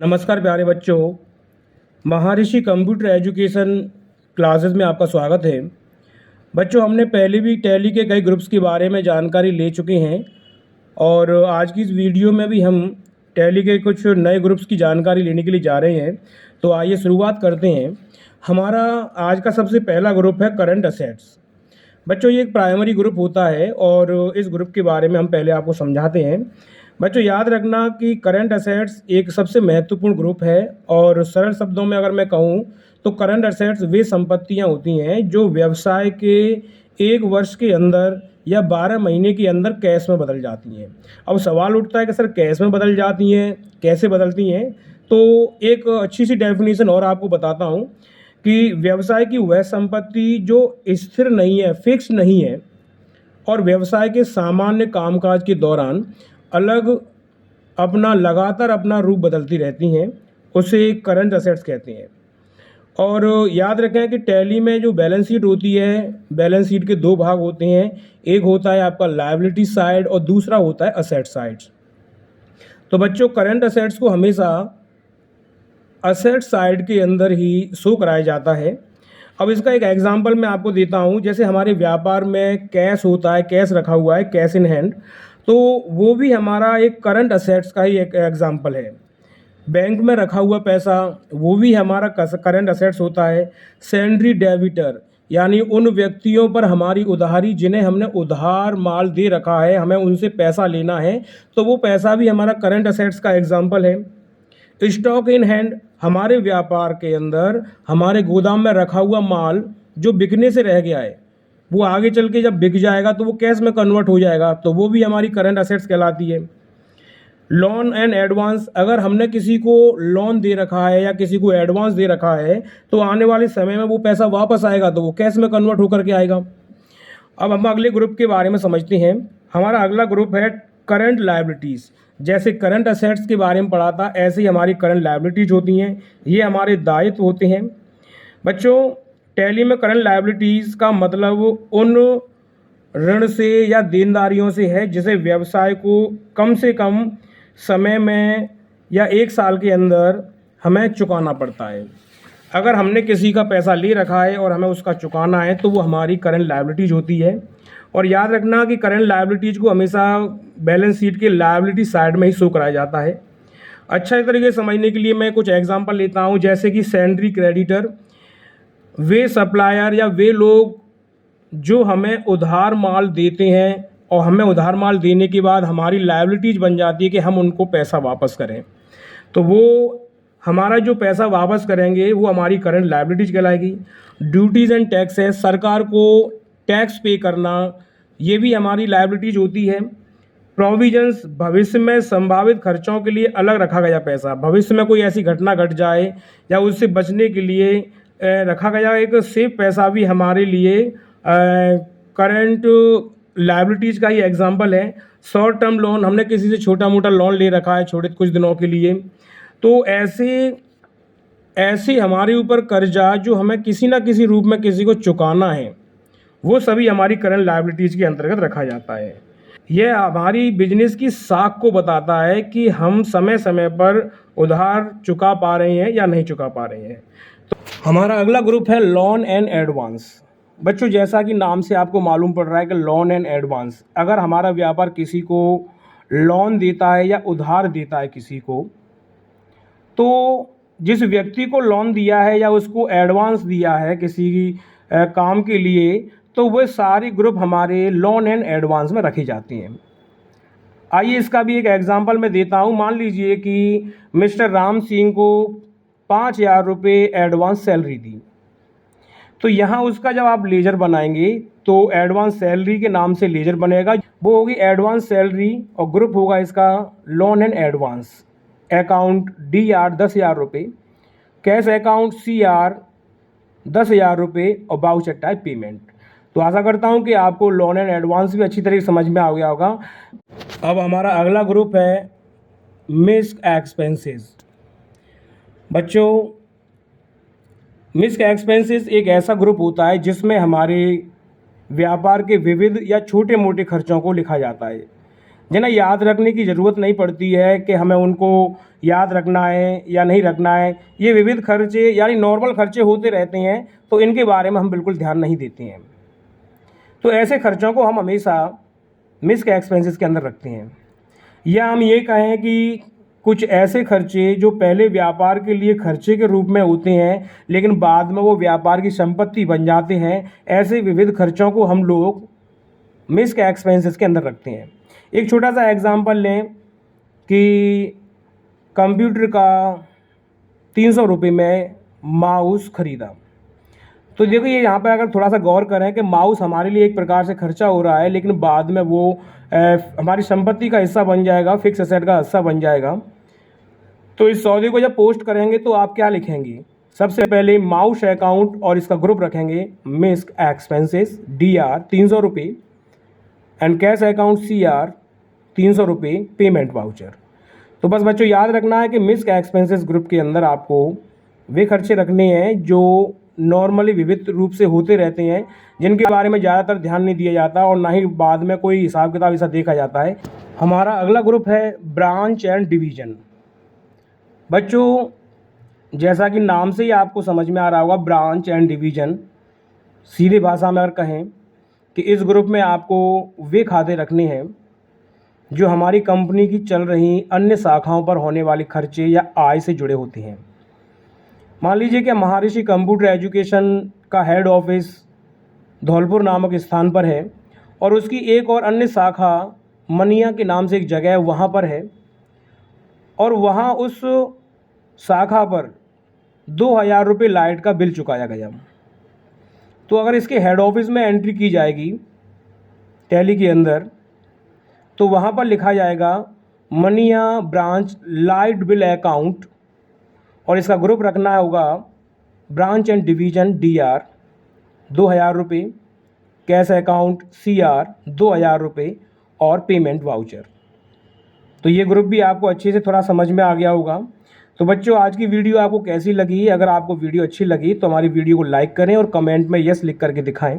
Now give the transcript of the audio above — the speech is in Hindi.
नमस्कार प्यारे बच्चों, महर्षि कंप्यूटर एजुकेशन क्लासेस में आपका स्वागत है। बच्चों, हमने पहले भी टैली के कई ग्रुप्स के बारे में जानकारी ले चुके हैं और आज की इस वीडियो में भी हम टैली के कुछ नए ग्रुप्स की जानकारी लेने के लिए जा रहे हैं। तो आइए शुरुआत करते हैं। हमारा आज का सबसे पहला ग्रुप है करंट असेट्स। बच्चों, ये एक प्राइमरी ग्रुप होता है और इस ग्रुप के बारे में हम पहले आपको समझाते हैं। बच्चों, याद रखना कि करंट असेट्स एक सबसे महत्वपूर्ण ग्रुप है और सरल शब्दों में अगर मैं कहूँ तो करंट असेट्स वे संपत्तियाँ होती हैं जो व्यवसाय के 1 वर्ष के अंदर या 12 महीने के अंदर कैश में बदल जाती हैं। अब सवाल उठता है कि सर कैश में बदल जाती हैं, कैसे बदलती हैं? तो एक अच्छी सी डेफिनेशन और आपको बताता हूँ कि व्यवसाय की वह संपत्ति जो स्थिर नहीं है, फिक्स नहीं है और व्यवसाय के सामान्य कामकाज के दौरान लगातार अपना रूप बदलती रहती हैं, उसे करंट असेट्स कहते हैं। और याद रखें कि टैली में जो बैलेंस शीट होती है, बैलेंस शीट के 2 भाग होते हैं। एक होता है आपका लायबिलिटी साइड और दूसरा होता है असेट साइड। तो बच्चों, करंट असेट्स को हमेशा असेट साइड के अंदर ही शो कराया जाता है। अब इसका एक एग्जांपल मैं आपको देता हूँ। जैसे हमारे व्यापार में कैश होता है, कैश रखा हुआ है, कैश इन हैंड, तो वो भी हमारा एक करंट असेट्स का ही एक एग्जांपल है। बैंक में रखा हुआ पैसा वो भी हमारा करंट असेट्स होता है। सैलरी डेबिटर यानी उन व्यक्तियों पर हमारी उधारी जिन्हें हमने उधार माल दे रखा है, हमें उनसे पैसा लेना है, तो वो पैसा भी हमारा करंट असेट्स का एग्जांपल है। स्टॉक इन हैंड हमारे व्यापार के अंदर हमारे गोदाम में रखा हुआ माल जो बिकने से रह गया है, वो आगे चल के जब बिक जाएगा तो वो कैश में कन्वर्ट हो जाएगा, तो वो भी हमारी करंट असेट्स कहलाती है। लोन एंड एडवांस, अगर हमने किसी को लोन दे रखा है या किसी को एडवांस दे रखा है तो आने वाले समय में वो पैसा वापस आएगा तो वो कैश में कन्वर्ट होकर के आएगा। अब हम अगले ग्रुप के बारे में समझते हैं। हमारा अगला ग्रुप है करंट लायबिलिटीज़। जैसे करंट असेट्स के बारे में पढ़ा था, ऐसे ही हमारी करंट लायबिलिटीज़ होती हैं। ये हमारे दायित्व होते हैं। बच्चों, टैली में करंट लायबिलिटीज़ का मतलब उन ऋण से या देनदारियों से है जिसे व्यवसाय को कम से कम समय में या 1 साल के अंदर हमें चुकाना पड़ता है। अगर हमने किसी का पैसा ले रखा है और हमें उसका चुकाना है तो वो हमारी करंट लायबिलिटीज़ होती है। और याद रखना कि करंट लायबिलिटीज़ को हमेशा बैलेंस शीट के लायबिलिटी साइड में ही शो कराया जाता है। अच्छा तरीके से समझने के लिए मैं कुछ एग्जांपल लेता हूँ। जैसे कि सैलरी क्रेडिटर, वे सप्लायर या वे लोग जो हमें उधार माल देते हैं और हमें उधार माल देने के बाद हमारी लायबिलिटीज़ बन जाती है कि हम उनको पैसा वापस करें, तो वो हमारा जो पैसा वापस करेंगे वो हमारी करंट लायबिलिटीज़ कहलाएगी। ड्यूटीज़ एंड टैक्सेस, सरकार को टैक्स पे करना, ये भी हमारी लायबिलिटीज़ होती है। प्रोविजंस, भविष्य में संभावित खर्चों के लिए अलग रखा गया पैसा, भविष्य में कोई ऐसी घटना घट जाए या उससे बचने के लिए रखा गया एक सेफ पैसा भी हमारे लिए करंट लायबिलिटीज़ का ही एग्जांपल है। शॉर्ट टर्म लोन, हमने किसी से छोटा मोटा लोन ले रखा है छोटे कुछ दिनों के लिए, तो ऐसे हमारे ऊपर कर्जा जो हमें किसी ना किसी रूप में किसी को चुकाना है, वो सभी हमारी करंट लायबिलिटीज़ के अंतर्गत रखा जाता है। यह हमारी बिजनेस की साख को बताता है कि हम समय समय पर उधार चुका पा रहे हैं या नहीं चुका पा रहे हैं। तो हमारा अगला ग्रुप है लोन एंड एडवांस। बच्चों, जैसा कि नाम से आपको मालूम पड़ रहा है कि लोन एंड एडवांस, अगर हमारा व्यापार किसी को लोन देता है या उधार देता है किसी को, तो जिस व्यक्ति को लोन दिया है या उसको एडवांस दिया है किसी काम के लिए, तो वह सारी ग्रुप हमारे लोन एंड एडवांस में रखी जाती हैं। आइए इसका भी एक एग्जांपल मैं देता हूं। मान लीजिए कि मिस्टर राम सिंह को 5,000 रुपये एडवांस सैलरी दी, तो यहाँ उसका जब आप लेजर बनाएंगे तो एडवांस सैलरी के नाम से लेजर बनेगा, वो होगी एडवांस सैलरी और ग्रुप होगा इसका loan and advance. Account DR 10,000 रुपये, कैश अकाउंट CR 10,000 रुपये और बाउचर टाइप पेमेंट। तो आशा करता हूँ कि आपको लोन एंड एडवांस भी अच्छी तरीके से समझ में आ गया होगा। अब हमारा अगला ग्रुप है मिस्क एक्सपेंसेस। बच्चों, मिस्क एक्सपेंसेस एक ऐसा ग्रुप होता है जिसमें हमारे व्यापार के विविध या छोटे मोटे खर्चों को लिखा जाता है, जिन्हें याद रखने की ज़रूरत नहीं पड़ती है कि हमें उनको याद रखना है या नहीं रखना है, ये विविध खर्चे यानी नॉर्मल खर्चे होते रहते हैं, तो इनके बारे में हम बिल्कुल ध्यान नहीं देते हैं। तो ऐसे खर्चों को हम हमेशा मिस्क एक्सपेंसेस के अंदर रखते हैं। या हम ये कहें कि कुछ ऐसे खर्चे जो पहले व्यापार के लिए खर्चे के रूप में होते हैं लेकिन बाद में वो व्यापार की संपत्ति बन जाते हैं, ऐसे विविध खर्चों को हम लोग मिस्क एक्सपेंसेस के अंदर रखते हैं। एक छोटा सा एग्जांपल लें कि कंप्यूटर का 300 रुपये में माउस ख़रीदा। तो देखो ये यहाँ पर अगर थोड़ा सा गौर करें कि माउस हमारे लिए एक प्रकार से खर्चा हो रहा है, लेकिन बाद में वो हमारी संपत्ति का हिस्सा बन जाएगा, फिक्स एसेट का हिस्सा बन जाएगा। तो इस सौदे को जब पोस्ट करेंगे तो आप क्या लिखेंगे? सबसे पहले माउस अकाउंट और इसका ग्रुप रखेंगे मिस्क एक्सपेंसेस DR 300 रुपये एंड कैश अकाउंट CR 300 रुपये पेमेंट वाउचर। तो बस बच्चों याद रखना है कि मिस्क एक्सपेंसेस ग्रुप के अंदर आपको वे खर्चे रखने हैं जो नॉर्मली विविध रूप से होते रहते हैं, जिनके बारे में ज़्यादातर ध्यान नहीं दिया जाता और ना ही बाद में कोई हिसाब किताब ऐसा देखा जाता है। हमारा अगला ग्रुप है ब्रांच एंड डिवीज़न। बच्चों जैसा कि नाम से ही आपको समझ में आ रहा होगा, ब्रांच एंड डिवीज़न, सीधे भाषा में अगर कहें कि इस ग्रुप में आपको वे खाते रखने हैं जो हमारी कंपनी की चल रही अन्य शाखाओं पर होने वाले खर्चे या आय से जुड़े होते हैं। मान लीजिए कि महर्षि कंप्यूटर एजुकेशन का हेड ऑफिस धौलपुर नामक स्थान पर है और उसकी एक और अन्य शाखा मनिया के नाम से एक जगह है, वहाँ पर है, और वहाँ उस शाखा पर 2000 रुपये लाइट का बिल चुकाया गया। तो अगर इसके हेड ऑफिस में एंट्री की जाएगी टैली के अंदर, तो वहाँ पर लिखा जाएगा मनिया ब्रांच लाइट बिल अकाउंट, और इसका ग्रुप रखना होगा ब्रांच एंड डिवीज़न DR 2000 रुपये, कैश अकाउंट CR 2000 रुपये और पेमेंट वाउचर। तो ये ग्रुप भी आपको अच्छे से थोड़ा समझ में आ गया होगा। तो बच्चों आज की वीडियो आपको कैसी लगी? अगर आपको वीडियो अच्छी लगी तो हमारी वीडियो को लाइक करें और कमेंट में यस लिख करके दिखाएं।